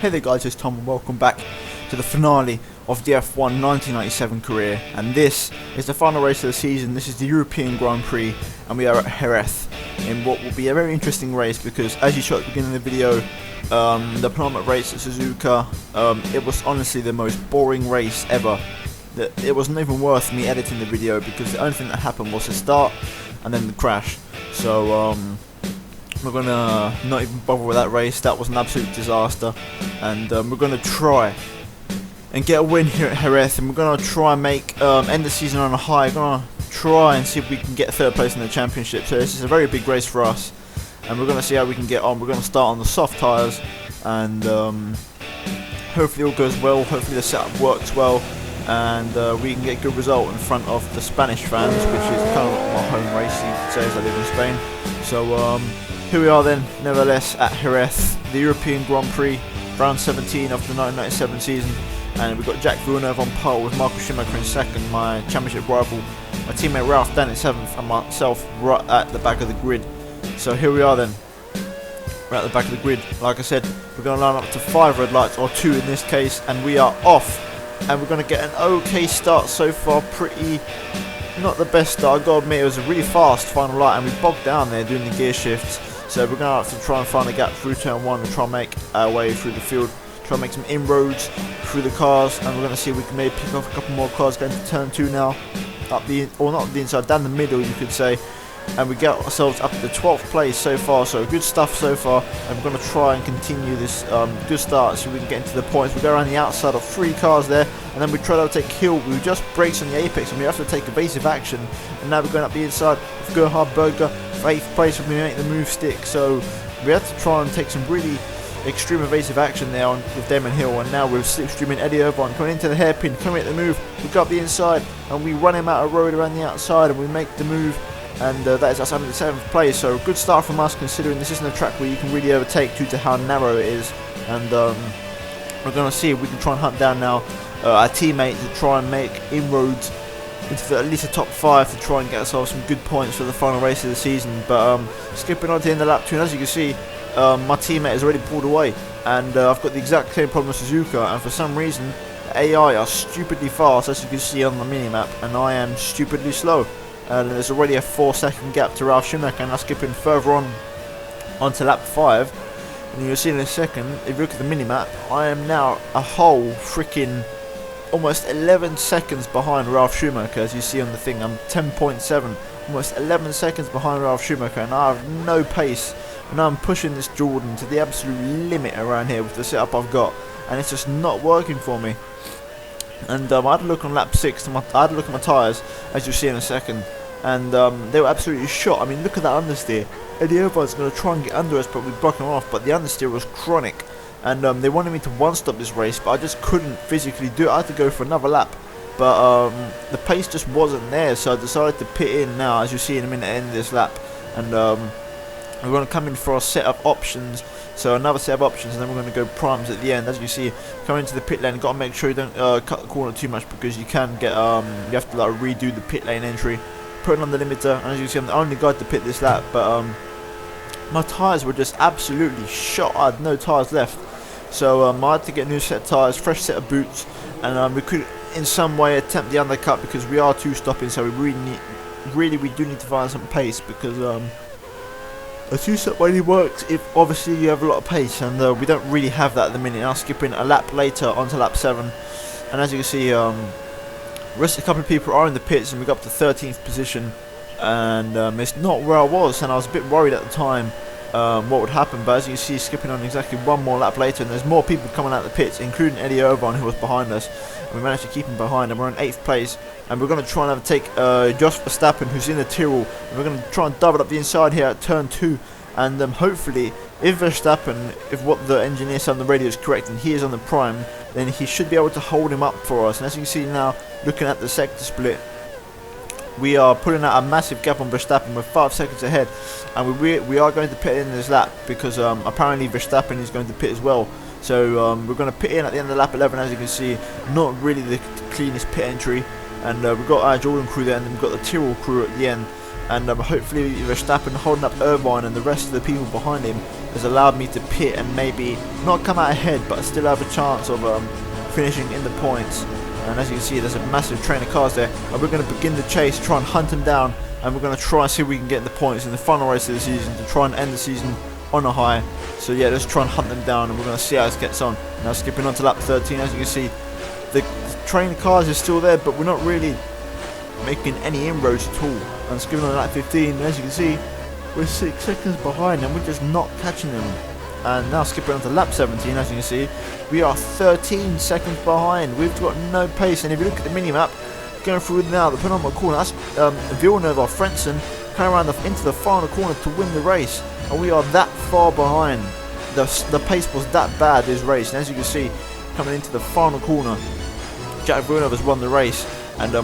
Hey there guys, it's Tom and welcome back to the finale of the F1 1997 career, and this is the final race of the season. This is the European Grand Prix and we are at Jerez in what will be a very interesting race because, as you saw at the beginning of the video, the penultimate race at Suzuka, it was honestly the most boring race ever. It wasn't even worth me editing the video because the only thing that happened was the start and then the crash. So we're gonna not even bother with that race. That was an absolute disaster, and we're gonna try and get a win here at Jerez, and we're gonna try and make end the season on a high. We're gonna try and see if we can get third place in the championship. So this is a very big race for us, and we're gonna see how we can get on. We're gonna start on the soft tyres, and hopefully all goes well. Hopefully the setup works well, and we can get a good result in front of the Spanish fans, which is kind of like my home race, you could say, as I live in Spain. So here we are then, nevertheless, at Jerez, the European Grand Prix, round 17 of the 1997 season, and we've got Jack Villeneuve on pole with Michael Schumacher in second, my championship rival, my teammate Ralph Dan in 7th, and myself right at the back of the grid. So here we are then, we're at the back of the grid. Like I said, we're going to line up to 5 red lights, or 2 in this case, and we are off, and we're going to get an okay start so far. Pretty not the best start, I've got to admit. It was a really fast final light and we bogged down there doing the gear shifts. So we're going to have to try and find a gap through turn 1 and try and make our way through the field, try and make some inroads through the cars, and we're going to see if we can maybe pick off a couple more cars going to turn 2 now, up the, or not the inside, down the middle you could say, and we get ourselves up to the 12th place so far. So good stuff so far, and we're going to try and continue this good start so we can get into the points. We go around the outside of 3 cars there, and then we try to take Hill. We just brakes on the apex and we have to take evasive action, and now we're going up the inside with Gerhard Berger, 8th place when we make the move stick. So we have to try and take some really extreme evasive action there with Damon Hill, and now we're slipstreaming Eddie Irvine, coming into the hairpin, coming at the move. We go up the inside and we run him out of road around the outside and we make the move, and that is us having the 7th place. So good start from us, considering this isn't a track where you can really overtake due to how narrow it is, and we're going to see if we can try and hunt down now our teammate to try and make inroads into at least the top 5 to try and get ourselves some good points for the final race of the season. But skipping on to the end of lap 2, and as you can see, my teammate has already pulled away, and I've got the exact same problem as Suzuka, and for some reason the AI are stupidly fast, as you can see on the minimap, and I am stupidly slow. And there's already a 4-second gap to Ralf Schumacher, and I'm skipping further onto lap 5, and you'll see in a second, if you look at the minimap, I am now a whole freaking almost 11 seconds behind Ralf Schumacher. As you see on the thing, I'm 10.7, almost 11 seconds behind Ralf Schumacher, and I have no pace, and I'm pushing this Jordan to the absolute limit around here with the setup I've got, and it's just not working for me. And I had a look on lap 6, I had a look at my tyres, as you'll see in a second, and they were absolutely shot. I mean, look at that understeer. Eddie Irvine's going to try and get under us, but we've broken him off, but the understeer was chronic. And they wanted me to one-stop this race, but I just couldn't physically do it. I had to go for another lap, but the pace just wasn't there, so I decided to pit in now, as you see in a minute, at the end of this lap. And we're going to come in for a set of options, so another set of options, and then we're going to go primes at the end. As you see, coming into the pit lane, got to make sure you don't cut the corner too much, because you can get you have to like redo the pit lane entry, putting on the limiter. And as you see, I'm the only guy to pit this lap, but my tyres were just absolutely shot. I had no tyres left. So I had to get a new set of tyres, fresh set of boots, and we could in some way attempt the undercut, because we are 2 stopping, so we really do need to find some pace, because a 2-stop only works if obviously you have a lot of pace, and we don't really have that at the minute. Now skipping a lap later onto lap 7, and as you can see, a couple of people are in the pits, and we got up to 13th position, and it's not where I was, and I was a bit worried at the time what would happen, but as you can see, skipping on exactly 1 more lap later, and there's more people coming out of the pits, including Eddie Irvine, who was behind us, and we managed to keep him behind, and we're in 8th place, and we're going to try and take Jos Verstappen, who's in the Tyrrell, and we're going to try and double up the inside here at turn 2, and hopefully, if Verstappen, if what the engineer said on the radio is correct, and he is on the prime, then he should be able to hold him up for us. And as you can see now, looking at the sector split, we are putting out a massive gap on Verstappen with 5 seconds ahead, and we are going to pit in this lap, because apparently Verstappen is going to pit as well. So we're going to pit in at the end of lap 11, as you can see, not really the cleanest pit entry, and we've got our Jordan crew there, and then we've got the Tyrrell crew at the end, and hopefully Verstappen holding up Irvine and the rest of the people behind him has allowed me to pit and maybe not come out ahead, but still have a chance of finishing in the points. And as you can see, there's a massive train of cars there, and we're going to begin the chase, try and hunt them down, and we're going to try and see if we can get in the points in the final race of the season to try and end the season on a high. So yeah, let's try and hunt them down, and we're going to see how this gets on. Now skipping on to lap 13, as you can see, the train of cars is still there, but we're not really making any inroads at all. And skipping on to lap 15, as you can see, we're 6 seconds behind, and we're just not catching them. And now skipping on to lap 17, as you can see, we are 13 seconds behind. We've got no pace, and if you look at the mini-map, going through now the penultimate corner, that's Villeneuve or Frentzen coming around into the final corner to win the race, and we are that far behind. The pace was that bad this race, and as you can see, coming into the final corner, Jack Villeneuve has won the race, and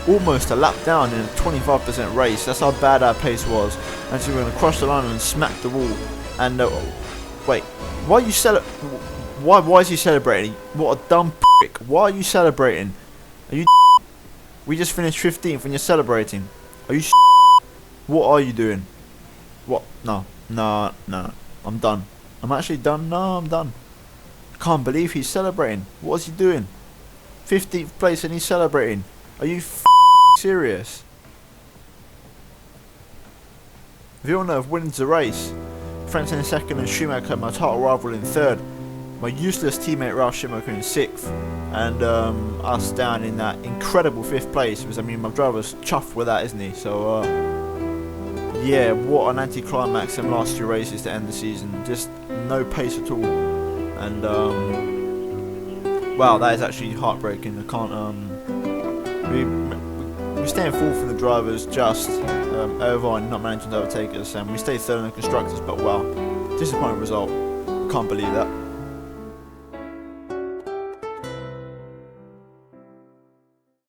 almost a lap down in a 25% race. That's how bad our pace was. And so we're going to cross the line and smack the wall. And wait, why are you Why is he celebrating? What a dumb prick! Why are you celebrating? Are you? We just finished 15th and you're celebrating. Are you? What are you doing? What? No. I'm done. I'm actually done. No, I'm done. I can't believe he's celebrating. What is he doing? 15th place and he's celebrating. Are you serious? Villeneuve wins the race. Frentzen in second and Schumacher, my title rival, in third. My useless teammate Ralf Schumacher in sixth. And us down in that incredible 5th place. Because I mean, my driver's chuffed with that, isn't he? So yeah, what an anticlimax in last 2 races to end the season. Just no pace at all. And wow, that is actually heartbreaking. I can't we stay in 4th in the drivers, just Irvine not managing to overtake us, and we stay 3rd in the constructors. But wow, disappointing result. Can't believe that.